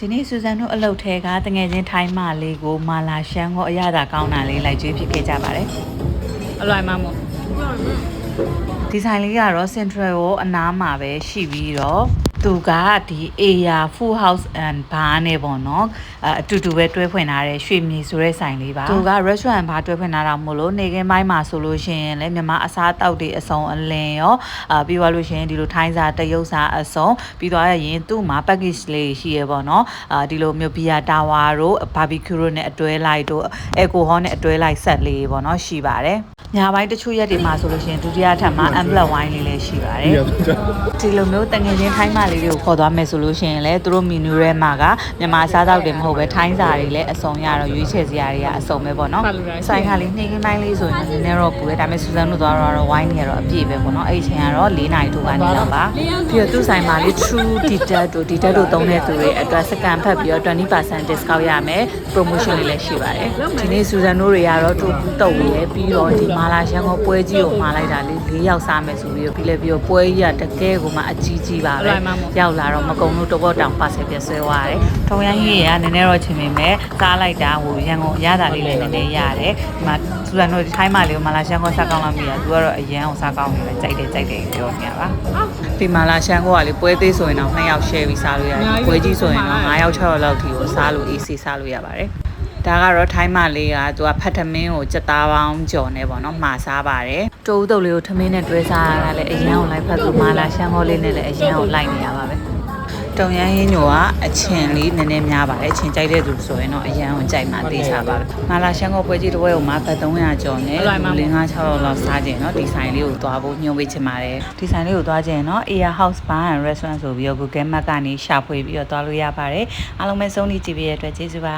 ဒီနေ့ဆူဇန်တို့အလုပ်ထဲကတငယ်ချင်းထိုင်းမလေးကိုမာလာရှမ်းကိုအရသာကောင်းတာလေးလိုက်ကျွေးဖြစ်ခဲ့ကြပါတယ်အလွိုင်မမို့ဒီဆိုင်လေးကတော့ Central ကိုအနားမှာပဲရှိပြီးတော့သူကဒီ Aya Full House and Bar နဲ့ပေါ့နော်အတူတူပဲတွဲဖွင့်ထားတဲ့ရွှေမြေဆိုတဲ့ဆိုင်လေးပါသူက restaurant bar တွဲဖွင့်ထားတာမို့လို့နေခင်းပိုင်းမှာဆိုလို့ရှိရင်လည်းမြန်မာအစားအသောက်တွေအစုံအလင်ရောပြီးသွားလို့ရှိရင်ဒီလိုထိုင်းစားတရုတ်စားအစုံပြီးသွားရင်သူ့မှာ package လေးရှိရပေါ့နော်ဒီလိုမျိုးဘီယာတာဝါတို့ barbecue တို့နဲ့အတွဲလိုက်တို့ alcohol နဲ့အတွဲလိုက်ဆက်လေးပေါ့နော်ရှိပါတယ်ညပိုင်းတချို့ရက်တွေမှာဆိုလို့ရှိရင်ဒုတိယထပ်မှာ amber wine လေးလည်းရှိပါတယ်ဒီလိုမျိုးတငယ်ချင်းထိုင်းမလေးတွေကိုခေါ်သွားမယ်ဆိုလို့ရှိရင်လည်းသူတို့ menu ထဲမှာကမြန်မာစားသောက်တွေမဟုတ်ပဲထိုင်းစားတွေလည်းအစုံရတော့ရွေးချယ်စရာတွေကအစုံပဲပေါ့နော်ဆိုင်ကလေးနှိမ့်ခင်းပိုင်းလေးဆိုရင်နည်းနည်းတော့ပူတယ်ဒါပေမဲ့ဆူဇန်တို့သွားတော့ wine တွေကတော့အပြည့်ပဲပေါ့နော်အဲ့ဒီချိန်ကတော့4နာရီထိုးကနေလောက်ပါပြီးတော့သူ့ဆိုင်မှာလေး true detail တို့ detail တို့သုံးတဲ့သူတွေအတွက်စကန်ဖတ်ပြီးတော့ 20% discount ရမယ် promotion လေးလည်းရှိပါတယ်ဒီနေ့ဆူဇန်တို့တွေကတော့တူပူတုတ်ရယ်ပြီးတော့ဒီမာလာရှမ်းကိုပွဲကြီးကိုမှာလိုက်တာလေး4ယောက်စားမယ်ဆိုပြီးတော့ပြီးလဲပြီးတော့ပွဲကြီးကတကယ်ကိုမှအကြီးကြီးပါပဲရောက်လာတော့မကုံလို့တော့တောင်ပါဆယ်ပြဆွဲသွားတယ်ထုံရမ်းကြီးကနည်းနည်းတော့ချင်ပေမဲ့စားလိုက်တာဟိုရန်ကုန်ရတာလေးလည်းနည်းနည်းရတယ်ဒီမှာဆူဇန်တို့ထိုင်းမလေးကိုမာလာရှမ်းကိုစားကောင်းလာမိတာသူကတော့အရန်ကိုစားကောင်းနေတယ်ကြိုက်တယ်ပြောနေရပါဒီမာလာရှမ်းကိုကလေပွဲသေးဆိုရင်တော့2ယောက် share ပြီးစားလို့ရတယ်ပွဲကြီးဆိုရင်တော့5ယောက်6ယောက်လောက်ထိကိုစားလို့ AC စားလို့ရပါတယ်ဒါကတော့ထိုင်းမလေးကသူကဖတ်ထမင်းကိုစက်သားပေါင်းကြော်နေပေါ့နော်မှာစားပါတယ်တိုးတုပ်လေးကိုထမင်းနဲ့တွဲစားရတာလည်းအရန်ကိုလိုက်ဖတ်လို့မာလာရှမ်းခေါ်လေးနဲ့လည်းအရန်ကိုလိုက်နေရပါပဲတုံရမ်းရင်းညိုကအချင်လေးနည်းနည်းများပါတယ်အချင်ကြိုက်တဲ့သူဆိုရင်တော့အရန်ကိုကြိုက်မှသိချပါပဲမာလာရှမ်းခေါ်ပွဲကြီးတစ်ပွဲကိုမှာဘတ်300ကျော်နဲ့5-6လောက်စားကြင်เนาะဒီဆိုင်လေးကိုသွားဖို့ညွှန်ပေးချင်ပါတယ်ဒီဆိုင်လေးကိုသွားကြင်เนาะ Aya House Bar and Restaurant ဆိုပြီးတော့ Google Map ကနေရှာဖွေပြီးတော့သွားလို့ရပါတယ်အားလုံးပဲစုံနေကြည့်ပေးရတဲ့အတွက်ကျေးဇူးပါ